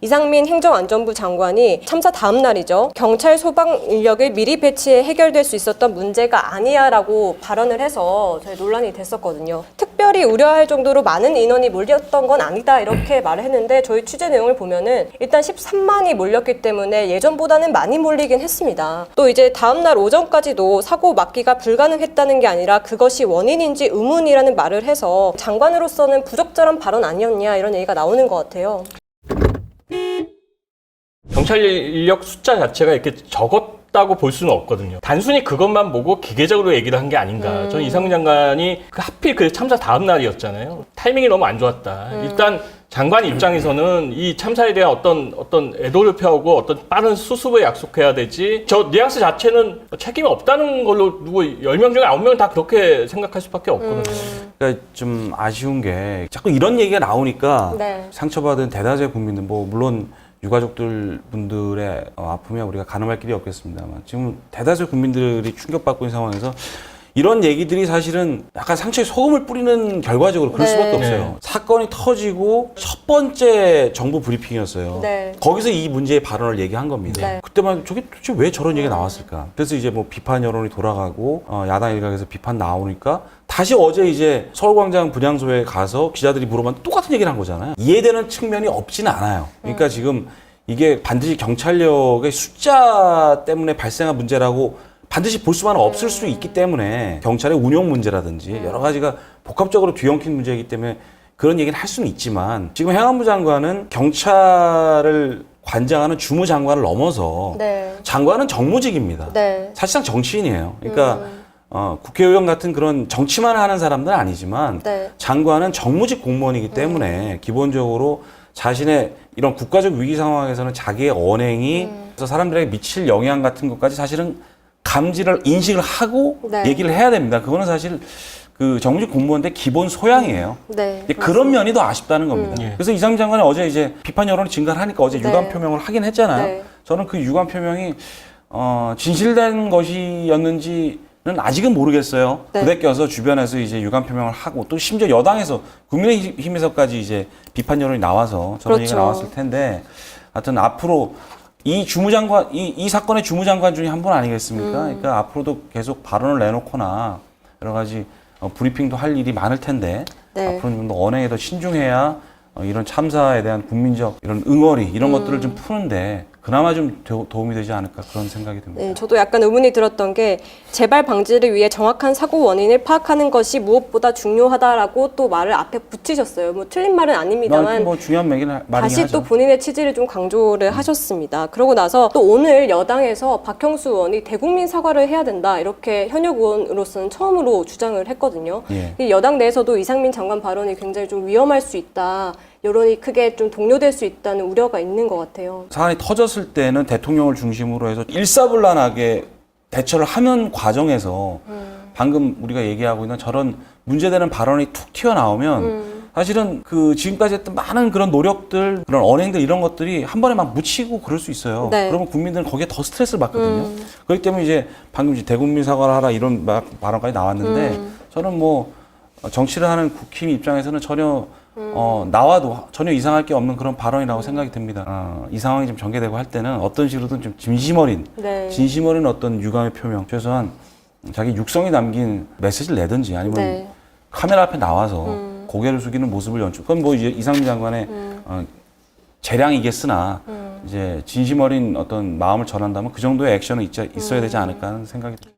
이상민 행정안전부 장관이 참사 다음 날이죠. 경찰 소방 인력을 미리 배치해 해결될 수 있었던 문제가 아니야 라고 발언을 해서 저희 논란이 됐었거든요. 특별히 우려할 정도로 많은 인원이 몰렸던 건 아니다 이렇게 말을 했는데 저희 취재 내용을 보면은 일단 13만이 몰렸기 때문에 예전보다는 많이 몰리긴 했습니다. 또 이제 다음 날 오전까지도 사고 막기가 불가능했다는 게 아니라 그것이 원인인지 의문이라는 말을 해서 장관으로서는 부적절한 발언 아니었냐 이런 얘기가 나오는 것 같아요. 경찰 인력 숫자 자체가 이렇게 적었다고 볼 수는 없거든요. 단순히 그것만 보고 기계적으로 얘기를 한 게 아닌가. 저는 이상민 장관이 하필 그 참사 다음 날이었잖아요. 타이밍이 너무 안 좋았다. 일단 장관 입장에서는 이 참사에 대한 어떤 애도를 표하고 어떤 빠른 수습을 약속해야 되지. 저 뉘앙스 자체는 책임이 없다는 걸로 누구 10명 중에 9명 다 그렇게 생각할 수밖에 없거든요. 그러니까 좀 아쉬운 게 자꾸 이런 얘기가 나오니까 네. 상처받은 대다수의 국민들, 물론 유가족들 분들의 아픔에 우리가 가늠할 길이 없겠습니다만 지금 대다수의 국민들이 충격받고 있는 상황에서 이런 얘기들이 사실은 약간 상처에 소금을 뿌리는 결과적으로 그럴 수밖에 없어요. 네. 사건이 터지고 첫 번째 정부 브리핑이었어요. 네. 거기서 이 문제의 발언을 얘기한 겁니다. 네. 그때만 저게 도대체 왜 저런 얘기가 나왔을까? 그래서 이제 뭐 비판 여론이 돌아가고 야당 일각에서 비판 나오니까 다시 어제 이제 서울광장 분향소에 가서 기자들이 물어봤는데 똑같은 얘기를 한 거잖아요. 이해되는 측면이 없지는 않아요. 그러니까 지금 이게 반드시 경찰력의 숫자 때문에 발생한 문제라고 반드시 볼 수만은 없을 수 있기 때문에 경찰의 운영 문제라든지 여러 가지가 복합적으로 뒤엉킨 문제이기 때문에 그런 얘기는 할 수는 있지만 지금 행안부 장관은 경찰을 관장하는 주무장관을 넘어서 네. 장관은 정무직입니다. 네. 사실상 정치인이에요. 그러니까 국회의원 같은 그런 정치만 하는 사람들은 아니지만 네. 장관은 정무직 공무원이기 때문에 기본적으로 자신의 이런 국가적 위기 상황에서는 자기의 언행이 그래서 사람들에게 미칠 영향 같은 것까지 사실은 감지를 인식을 하고 네. 얘기를 해야 됩니다. 그거는 사실 그 정무직 공무원의 기본 소양이에요. 네. 근데 그런 면이 더 아쉽다는 겁니다. 그래서 이상민 장관이 어제 이제 비판 여론이 증가를 하니까 어제 네. 유감 표명을 하긴 했잖아요. 네. 저는 그 유감 표명이 진실된 것이었는지는 아직은 모르겠어요. 네. 부대 껴서 주변에서 이제 유감 표명을 하고 또 심지어 여당에서 국민의힘에서까지 이제 비판 여론이 나와서 저런 그렇죠. 얘기가 나왔을 텐데 하여튼 앞으로 이 주무장관, 이 사건의 주무장관 중에 한 분 아니겠습니까? 그러니까 앞으로도 계속 발언을 내놓거나 여러 가지 브리핑도 할 일이 많을 텐데 네. 앞으로는 좀 더 언행에 더 신중해야 이런 참사에 대한 국민적 이런 응어리 이런 것들을 좀 푸는데 그나마 좀 도움이 되지 않을까 그런 생각이 듭니다. 네, 저도 약간 의문이 들었던 게 재발 방지를 위해 정확한 사고 원인을 파악하는 것이 무엇보다 중요하다라고 또 말을 앞에 붙이셨어요. 뭐 틀린 말은 아닙니다만 뭐 중요한 말이긴 다시 하죠. 또 본인의 취지를 좀 강조를 하셨습니다. 그러고 나서 또 오늘 여당에서 박형수 의원이 대국민 사과를 해야 된다 이렇게 현역 의원으로서는 처음으로 주장을 했거든요. 예. 이 여당 내에서도 이상민 장관 발언이 굉장히 좀 위험할 수 있다. 여론이 크게 좀 동요될 수 있다는 우려가 있는 것 같아요. 사안이 터졌을 때는 대통령을 중심으로 해서 일사불란하게 대처를 하는 과정에서 방금 우리가 얘기하고 있는 저런 문제되는 발언이 툭 튀어나오면 사실은 그 지금까지 했던 많은 그런 노력들, 그런 언행들 이런 것들이 한 번에 막 묻히고 그럴 수 있어요. 네. 그러면 국민들은 거기에 더 스트레스를 받거든요. 그렇기 때문에 이제 방금 이제 대국민 사과를 하라 이런 발언까지 나왔는데 저는 뭐 정치를 하는 국힘 입장에서는 전혀 나와도 전혀 이상할 게 없는 그런 발언이라고 생각이 듭니다. 이 상황이 좀 전개되고 할 때는 어떤 식으로든 좀 진심 어린 어떤 유감의 표명, 최소한 자기 육성이 담긴 메시지를 내든지 아니면 네. 카메라 앞에 나와서 고개를 숙이는 모습을 연출. 그건 뭐 이제 이상민 장관의 재량이겠으나 이제 진심 어린 어떤 마음을 전한다면 그 정도의 액션은 있어야 되지 않을까 하는 생각이 듭니다.